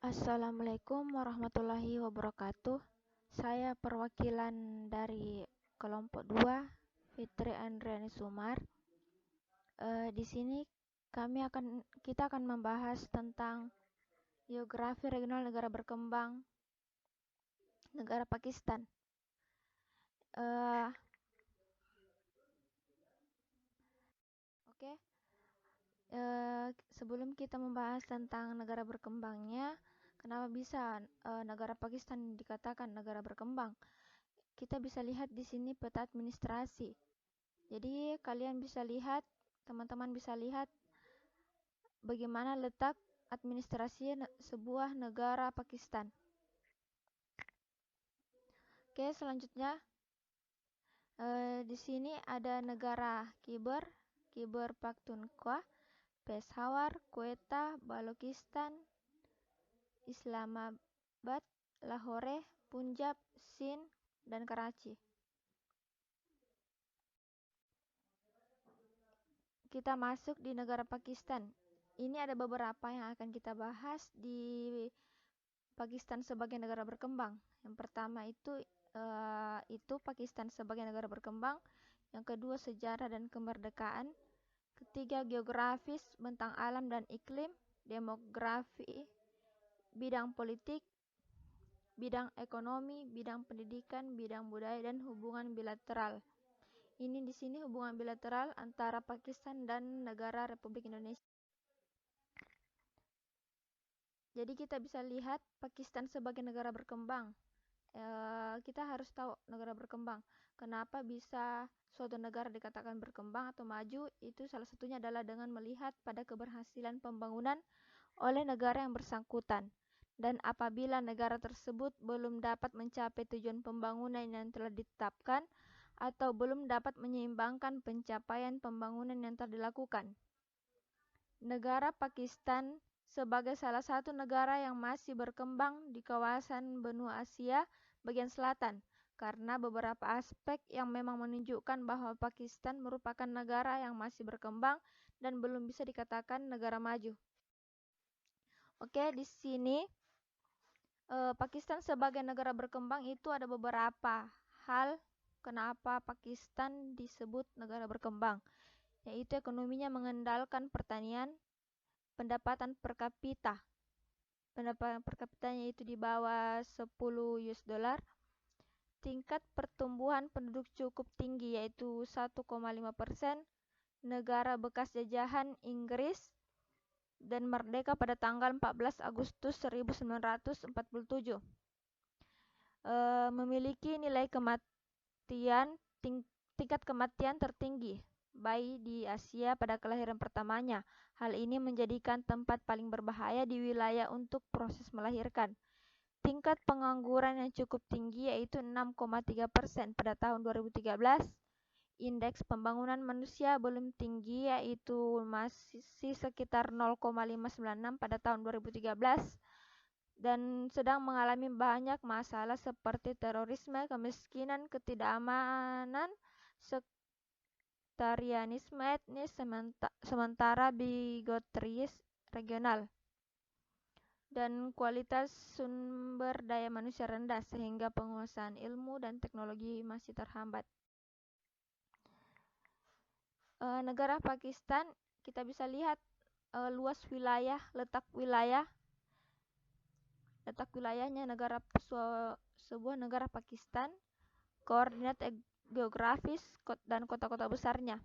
Assalamualaikum warahmatullahi wabarakatuh. Saya perwakilan dari kelompok 2, Fitri Andriani Sumar. Di sini kita akan membahas tentang geografi regional negara berkembang, negara Pakistan. Eh, Oke, sebelum kita membahas tentang negara berkembangnya, kenapa bisa negara Pakistan dikatakan negara berkembang? Kita bisa lihat di sini peta administrasi. Jadi teman-teman bisa lihat bagaimana letak administrasi sebuah negara Pakistan. Oke, selanjutnya di sini ada negara Khyber Pakhtunkhwa, Peshawar, Quetta, Balochistan, Islamabad, Lahore, Punjab, Sindh, dan Karachi. Kita masuk di negara Pakistan. Ini ada beberapa yang akan kita bahas di Pakistan sebagai negara berkembang. Yang pertama itu Pakistan sebagai negara berkembang. Yang kedua, sejarah dan kemerdekaan. Ketiga, geografis, bentang alam dan iklim, demografi, bidang politik, bidang ekonomi, bidang pendidikan, bidang budaya, dan hubungan bilateral. Ini di sini hubungan bilateral antara Pakistan dan negara Republik Indonesia. Jadi kita bisa lihat Pakistan sebagai negara berkembang. Kita harus tahu negara berkembang. Kenapa bisa suatu negara dikatakan berkembang atau maju? Itu salah satunya adalah dengan melihat pada keberhasilan pembangunan oleh negara yang bersangkutan. Dan apabila negara tersebut belum dapat mencapai tujuan pembangunan yang telah ditetapkan atau belum dapat menyeimbangkan pencapaian pembangunan yang telah dilakukan. Negara Pakistan sebagai salah satu negara yang masih berkembang di kawasan benua Asia bagian selatan, karena beberapa aspek yang memang menunjukkan bahwa Pakistan merupakan negara yang masih berkembang dan belum bisa dikatakan negara maju. Oke, di sini Pakistan sebagai negara berkembang itu ada beberapa hal kenapa Pakistan disebut negara berkembang, yaitu ekonominya mengandalkan pertanian, pendapatan per kapitanya itu di bawah 10 US dollar, tingkat pertumbuhan penduduk cukup tinggi yaitu 1,5%, negara bekas jajahan Inggris, dan merdeka pada tanggal 14 Agustus 1947. Memiliki nilai tingkat kematian tertinggi bayi di Asia pada kelahiran pertamanya. Hal ini menjadikan tempat paling berbahaya di wilayah untuk proses melahirkan. Tingkat pengangguran yang cukup tinggi yaitu 6,3% pada tahun 2013. Indeks pembangunan manusia belum tinggi yaitu masih sekitar 0,596 pada tahun 2013 dan sedang mengalami banyak masalah seperti terorisme, kemiskinan, ketidakamanan, sektarianisme etnis, sementara bigotries regional, dan kualitas sumber daya manusia rendah sehingga penguasaan ilmu dan teknologi masih terhambat. Negara Pakistan kita bisa lihat luas wilayah, letak wilayahnya sebuah negara Pakistan, koordinat geografis dan kota-kota besarnya.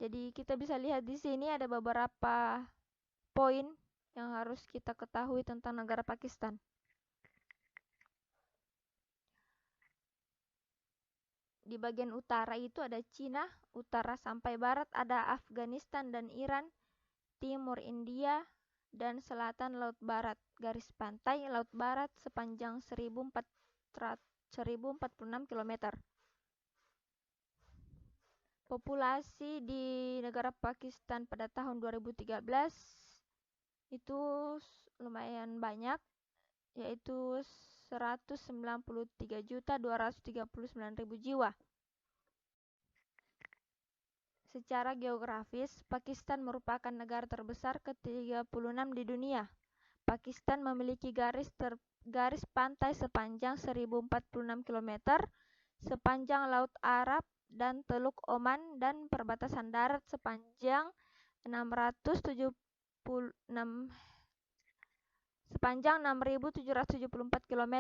Jadi kita bisa lihat di sini ada beberapa poin yang harus kita ketahui tentang negara Pakistan. Di bagian utara itu ada Cina, utara sampai barat ada Afghanistan dan Iran, timur India, dan selatan Laut Barat. Garis pantai Laut Barat sepanjang 1046 km. Populasi di negara Pakistan pada tahun 2013 itu lumayan banyak, yaitu 193.239.000 jiwa. Secara geografis, Pakistan merupakan negara terbesar ke-36 di dunia. Pakistan memiliki garis pantai sepanjang 1046 km, sepanjang Laut Arab dan Teluk Oman, dan perbatasan darat sepanjang 6.774 km.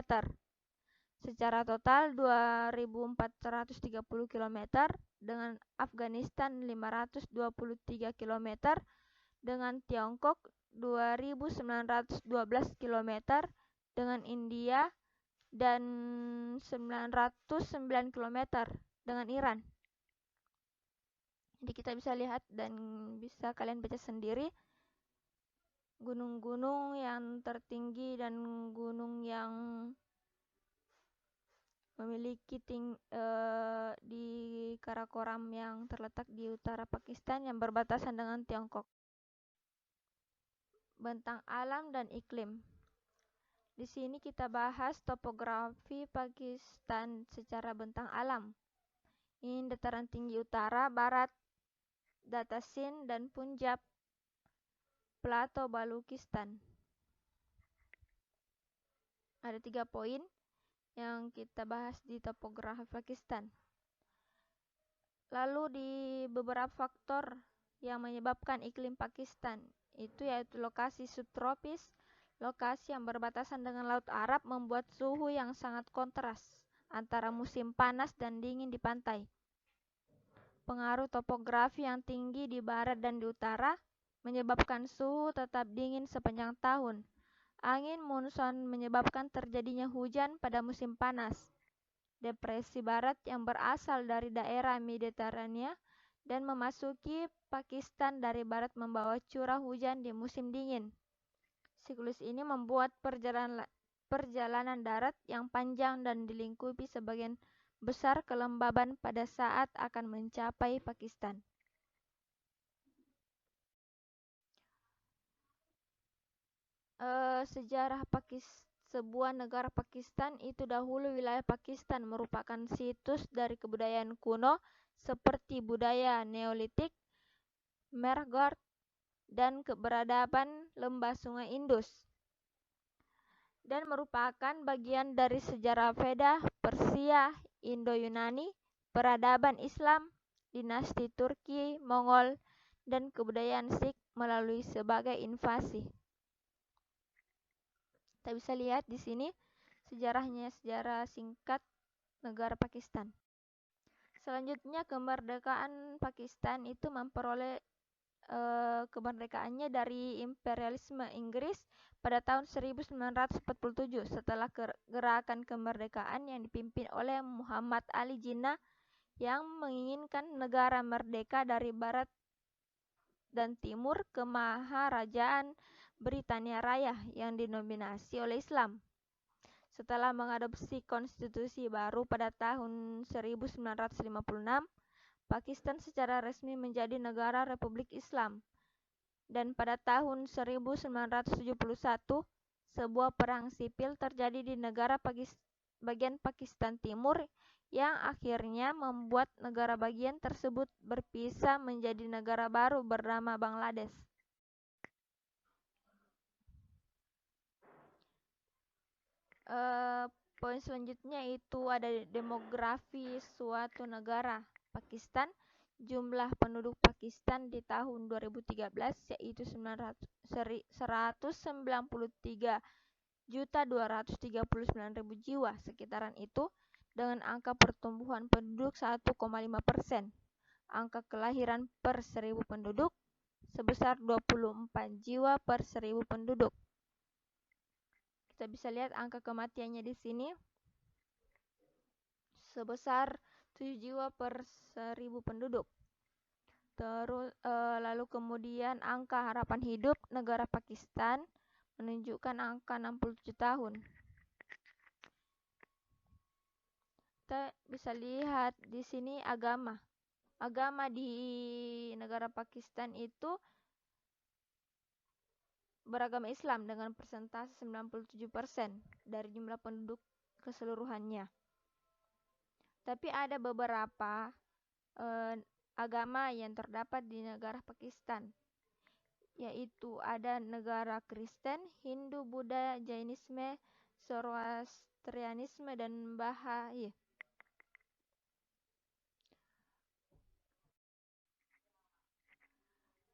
Secara total 2.430 km, dengan Afghanistan 523 km, dengan Tiongkok 2.912 km, dengan India dan 909 km dengan Iran. Jadi kita bisa lihat dan bisa kalian baca sendiri gunung-gunung yang tertinggi dan gunung yang memiliki di Karakoram yang terletak di utara Pakistan yang berbatasan dengan Tiongkok. Bentang alam dan iklim. Di sini kita bahas topografi Pakistan secara bentang alam. Ini dataran tinggi utara, barat, Data Sindh dan Punjab, Plateau Balukistan. Ada 3 poin yang kita bahas di topografi Pakistan. Lalu di beberapa faktor yang menyebabkan iklim Pakistan itu yaitu lokasi subtropis, lokasi yang berbatasan dengan Laut Arab membuat suhu yang sangat kontras antara musim panas dan dingin di pantai. Pengaruh topografi yang tinggi di barat dan di utara menyebabkan suhu tetap dingin sepanjang tahun. Angin monsun menyebabkan terjadinya hujan pada musim panas. Depresi barat yang berasal dari daerah Mediterania dan memasuki Pakistan dari barat membawa curah hujan di musim dingin. Siklus ini membuat perjalanan darat yang panjang dan dilingkupi sebagian besar kelembaban pada saat akan mencapai Pakistan. Sejarah sebuah negara Pakistan itu dahulu wilayah Pakistan merupakan situs dari kebudayaan kuno seperti budaya Neolitik, Mehrgarh, dan keberadaban lembah sungai Indus, dan merupakan bagian dari sejarah Veda, Persia, Indo-Yunani, peradaban Islam, dinasti Turki, Mongol, dan kebudayaan Sikh melalui sebagai invasi. Kita bisa lihat di sini sejarahnya, sejarah singkat negara Pakistan. Selanjutnya, kemerdekaan Pakistan itu memperoleh kemerdekaannya dari imperialisme Inggris pada tahun 1947 setelah gerakan kemerdekaan yang dipimpin oleh Muhammad Ali Jinnah yang menginginkan negara merdeka dari barat dan timur ke Maharajaan Britania Raya yang didominasi oleh Islam. Setelah mengadopsi konstitusi baru pada tahun 1956, Pakistan secara resmi menjadi negara Republik Islam. Dan pada tahun 1971, sebuah perang sipil terjadi di negara bagian Pakistan Timur yang akhirnya membuat negara bagian tersebut berpisah menjadi negara baru bernama Bangladesh. Poin selanjutnya itu ada demografi suatu negara. Pakistan, jumlah penduduk Pakistan di tahun 2013 yaitu 193.239.000 jiwa, sekitaran itu, dengan angka pertumbuhan penduduk 1,5%. Angka kelahiran per 1.000 penduduk sebesar 24 jiwa per 1.000 penduduk. Kita bisa lihat angka kematiannya di sini sebesar 7 jiwa per 1.000 penduduk. Terus lalu kemudian angka harapan hidup negara Pakistan menunjukkan angka 67 tahun. Kita bisa lihat di sini agama. Agama di negara Pakistan itu beragama Islam dengan persentase 97% dari jumlah penduduk keseluruhannya. Tapi ada beberapa agama yang terdapat di negara Pakistan, yaitu ada negara Kristen, Hindu, Buddha, Jainisme, Zoroastrianisme, dan Bahai.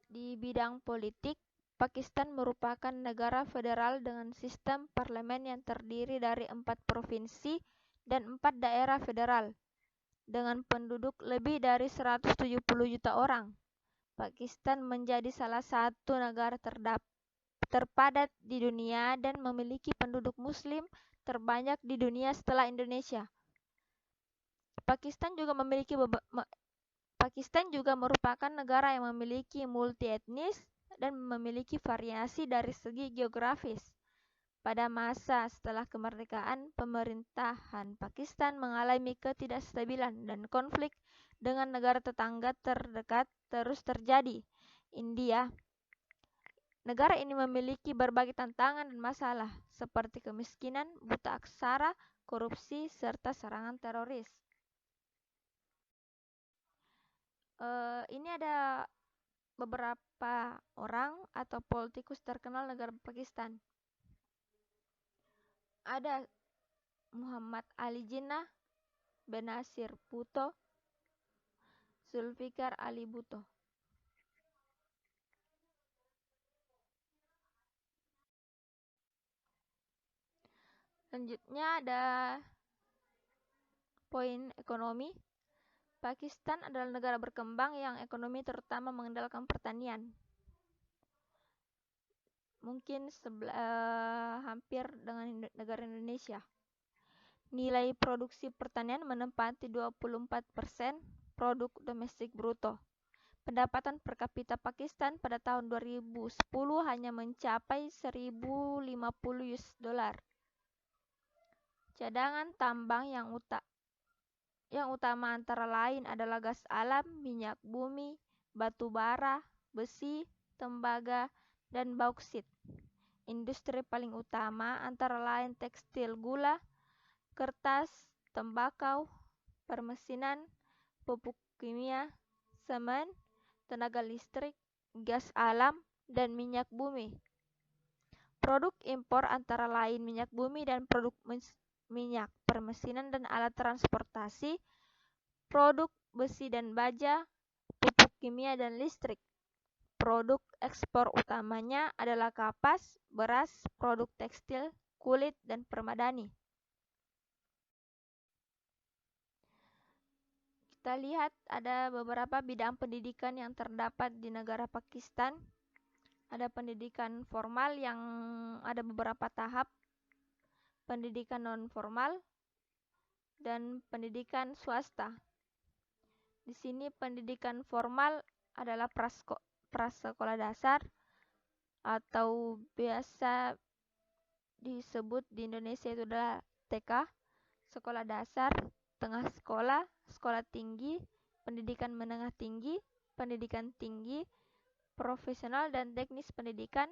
Di bidang politik, Pakistan merupakan negara federal dengan sistem parlemen yang terdiri dari 4 provinsi dan 4 daerah federal. Dengan penduduk lebih dari 170 juta orang, Pakistan menjadi salah satu negara terpadat di dunia dan memiliki penduduk Muslim terbanyak di dunia setelah Indonesia. Pakistan juga merupakan negara yang memiliki multi-etnis dan memiliki variasi dari segi geografis. Pada masa setelah kemerdekaan, pemerintahan Pakistan mengalami ketidakstabilan dan konflik dengan negara tetangga terdekat terus terjadi. India. Negara ini memiliki berbagai tantangan dan masalah, seperti kemiskinan, buta aksara, korupsi, serta serangan teroris. Ini ada beberapa orang atau politikus terkenal negara Pakistan. Ada Muhammad Ali Jinnah, Benazir Bhutto, Zulfikar Ali Bhutto. Selanjutnya ada poin ekonomi. Pakistan adalah negara berkembang yang ekonomi terutama mengandalkan pertanian. Mungkin hampir dengan negara Indonesia. Nilai produksi pertanian menempati 24% produk domestik bruto. Pendapatan per kapita Pakistan pada tahun 2010 hanya mencapai 1.050 US dollar. Cadangan tambang yang utama antara lain adalah gas alam, minyak bumi, batu bara, besi, tembaga, dan bauksit. Industri paling utama antara lain tekstil, gula, kertas, tembakau, permesinan, pupuk kimia, semen, tenaga listrik, gas alam, dan minyak bumi. Produk impor antara lain minyak bumi dan produk minyak, permesinan dan alat transportasi, produk besi dan baja, pupuk kimia dan listrik. Produk ekspor utamanya adalah kapas, beras, produk tekstil, kulit, dan permadani. Kita lihat ada beberapa bidang pendidikan yang terdapat di negara Pakistan. Ada pendidikan formal yang ada beberapa tahap, pendidikan non-formal, dan pendidikan swasta. Di sini pendidikan formal adalah prasekolah dasar atau biasa disebut di Indonesia itu adalah TK, sekolah dasar, tengah sekolah, sekolah tinggi, pendidikan menengah tinggi, pendidikan tinggi, profesional dan teknis pendidikan,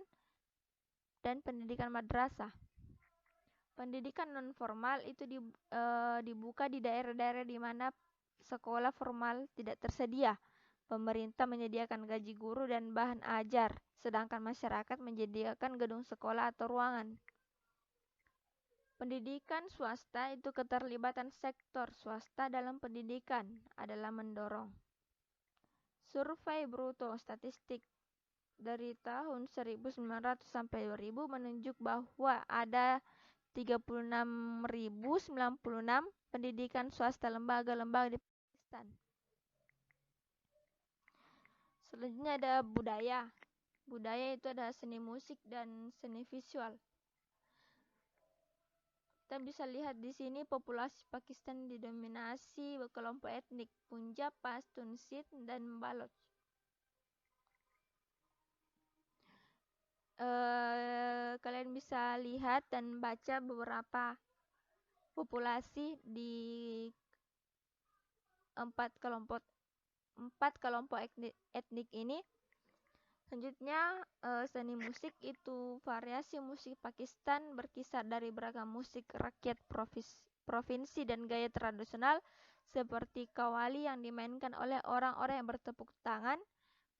dan pendidikan madrasah. Pendidikan non-formal itu dibuka di daerah-daerah di mana sekolah formal tidak tersedia. Pemerintah menyediakan gaji guru dan bahan ajar, sedangkan masyarakat menyediakan gedung sekolah atau ruangan. Pendidikan swasta itu keterlibatan sektor swasta dalam pendidikan adalah mendorong. Survei bruto statistik dari tahun 1900 sampai 2000 menunjuk bahwa ada 36.096 pendidikan swasta lembaga-lembaga di Pakistan. Selanjutnya ada budaya. Budaya itu ada seni musik dan seni visual. Kita bisa lihat di sini populasi Pakistan didominasi kelompok etnik Punjab, Pashtun, Sikh, dan Baloch. Kalian bisa lihat dan baca beberapa populasi di empat kelompok etnik ini. Selanjutnya seni musik itu variasi musik Pakistan berkisar dari beragam musik rakyat provinsi dan gaya tradisional seperti kawali yang dimainkan oleh orang-orang yang bertepuk tangan,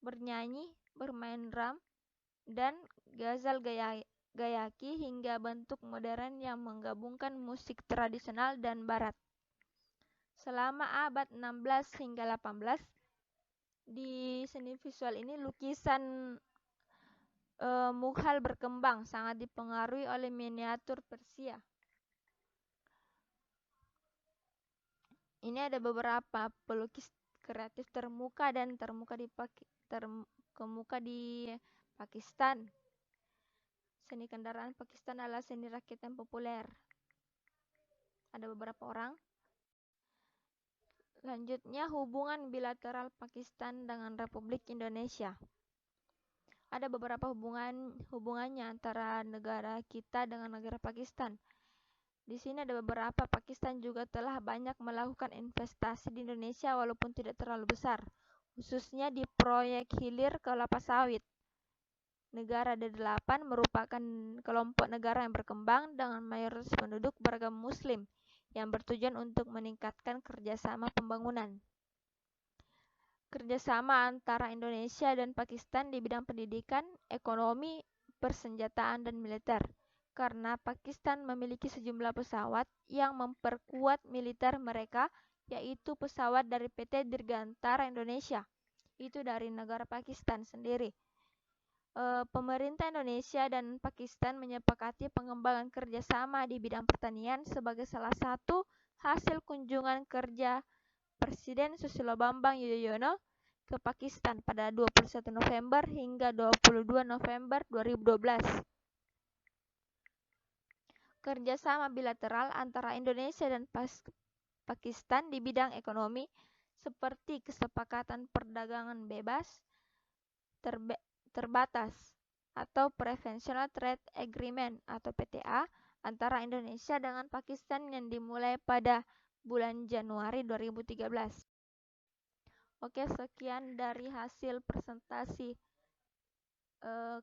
bernyanyi, bermain drum, dan ghazal gayaki hingga bentuk modern yang menggabungkan musik tradisional dan barat. Selama abad 16 hingga 18, di seni visual ini lukisan Mughal berkembang, sangat dipengaruhi oleh miniatur Persia. Ini ada beberapa pelukis kreatif terkemuka di Pakistan. Seni kendaraan Pakistan adalah seni rakyat yang populer. Ada beberapa orang. Lanjutnya, hubungan bilateral Pakistan dengan Republik Indonesia. Ada beberapa hubungannya antara negara kita dengan negara Pakistan. Di sini ada beberapa. Pakistan juga telah banyak melakukan investasi di Indonesia walaupun tidak terlalu besar, khususnya di proyek hilir kelapa sawit. Negara D8 merupakan kelompok negara yang berkembang dengan mayoritas penduduk beragama Muslim yang bertujuan untuk meningkatkan kerjasama pembangunan. Kerjasama antara Indonesia dan Pakistan di bidang pendidikan, ekonomi, persenjataan, dan militer. Karena Pakistan memiliki sejumlah pesawat yang memperkuat militer mereka, yaitu pesawat dari PT Dirgantara Indonesia. Itu dari negara Pakistan sendiri. Pemerintah Indonesia dan Pakistan menyepakati pengembangan kerjasama di bidang pertanian sebagai salah satu hasil kunjungan kerja Presiden Susilo Bambang Yudhoyono ke Pakistan pada 21 November hingga 22 November 2012. Kerjasama bilateral antara Indonesia dan Pakistan di bidang ekonomi seperti kesepakatan perdagangan bebas terbatas atau Preferential Trade Agreement atau PTA antara Indonesia dengan Pakistan yang dimulai pada bulan Januari 2013. Oke, sekian dari hasil presentasi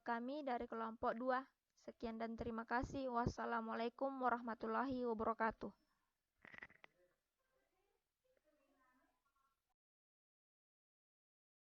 kami dari kelompok 2. Sekian dan terima kasih. Wassalamualaikum warahmatullahi wabarakatuh.